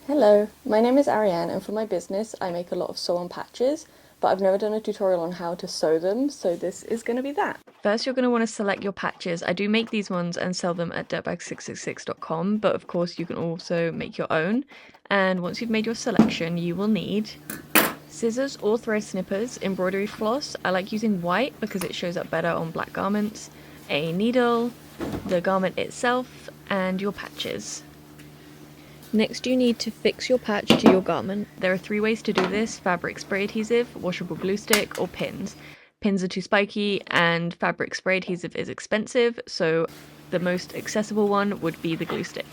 Hello, my name is Ariane and for my business I make a lot of sew-on patches, but I've never done a tutorial on how to sew them, so this is going to be that. First, you're going to want to select your patches. I do make these ones and sell them at dirtbag666.com, but of course you can also make your own. And once you've made your selection, you will need scissors or thread snippers, embroidery floss. I like using white because it shows up better on black garments, a needle, the garment itself, and your patches. Next, you need to fix your patch to your garment. There are 3 ways to do this: fabric spray adhesive, washable glue stick, or pins. Pins are too spiky and fabric spray adhesive is expensive, so the most accessible one would be the glue stick.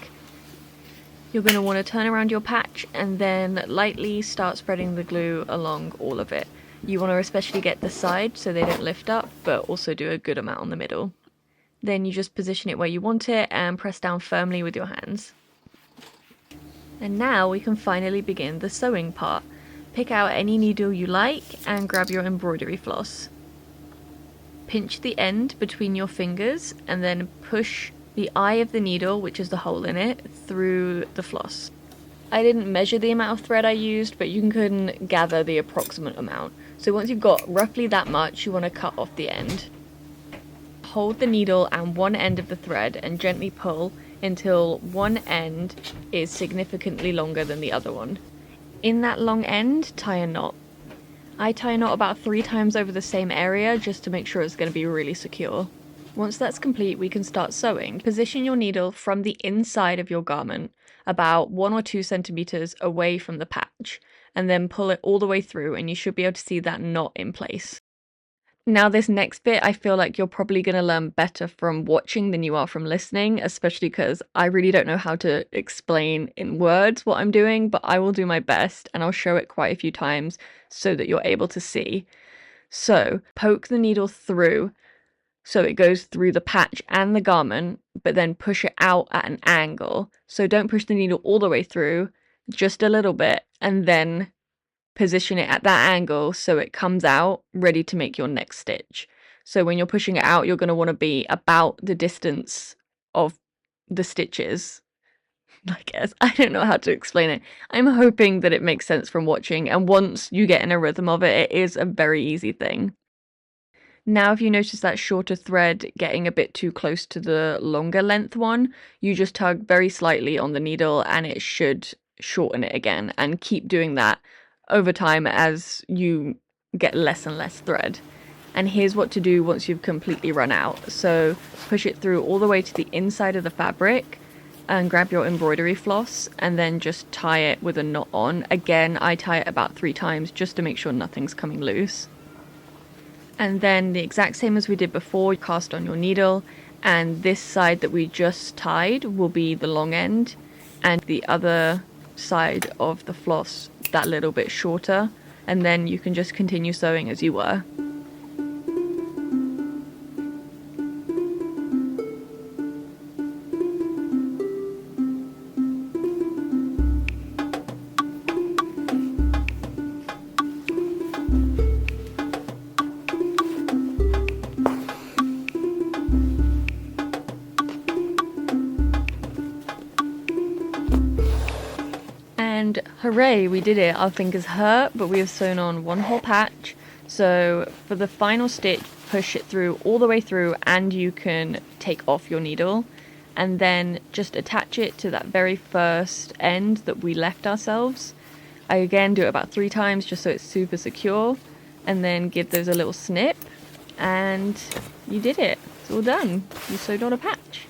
You're going to want to turn around your patch and then lightly start spreading the glue along all of it. You want to especially get the sides so they don't lift up, but also do a good amount on the middle. Then you just position it where you want it and press down firmly with your hands. And now we can finally begin the sewing part. Pick out any needle you like and grab your embroidery floss. Pinch the end between your fingers and then push the eye of the needle, which is the hole in it, through the floss. I didn't measure the amount of thread I used, but you can gather the approximate amount. So once you've got roughly that much, you want to cut off the end. Hold the needle and one end of the thread and gently pull until one end is significantly longer than the other one. In that long end, tie a knot. I tie a knot about 3 times over the same area just to make sure it's going to be really secure. Once that's complete, we can start sewing. Position your needle from the inside of your garment, about 1 or 2 centimeters away from the patch, and then pull it all the way through and you should be able to see that knot in place. Now this next bit, I feel like you're probably going to learn better from watching than you are from listening, especially because I really don't know how to explain in words what I'm doing, but I will do my best and I'll show it quite a few times so that you're able to see. So poke the needle through so it goes through the patch and the garment, but then push it out at an angle. So don't push the needle all the way through, just a little bit, and then position it at that angle so it comes out ready to make your next stitch. So when you're pushing it out, you're going to want to be about the distance of the stitches. I guess I don't know how to explain it. I'm hoping that it makes sense from watching, and once you get in a rhythm of it, it is a very easy thing. Now, if you notice that shorter thread getting a bit too close to the longer length one, you just tug very slightly on the needle and it should shorten it again, and keep doing that over time as you get less and less thread. And here's what to do once you've completely run out. So push it through all the way to the inside of the fabric and grab your embroidery floss and then just tie it with a knot on. Again, I tie it about 3 times just to make sure nothing's coming loose. And then the exact same as we did before, cast on your needle, and this side that we just tied will be the long end, and the other side of the floss that little bit shorter, and then you can just continue sewing as you were. And hooray, we did it. Our fingers hurt, but we have sewn on one whole patch. So for the final stitch, push it through all the way through and you can take off your needle and then just attach it to that very first end that we left ourselves. I again do it about 3 times just so it's super secure, and then give those a little snip and you did it. It's all done. You sewed on a patch.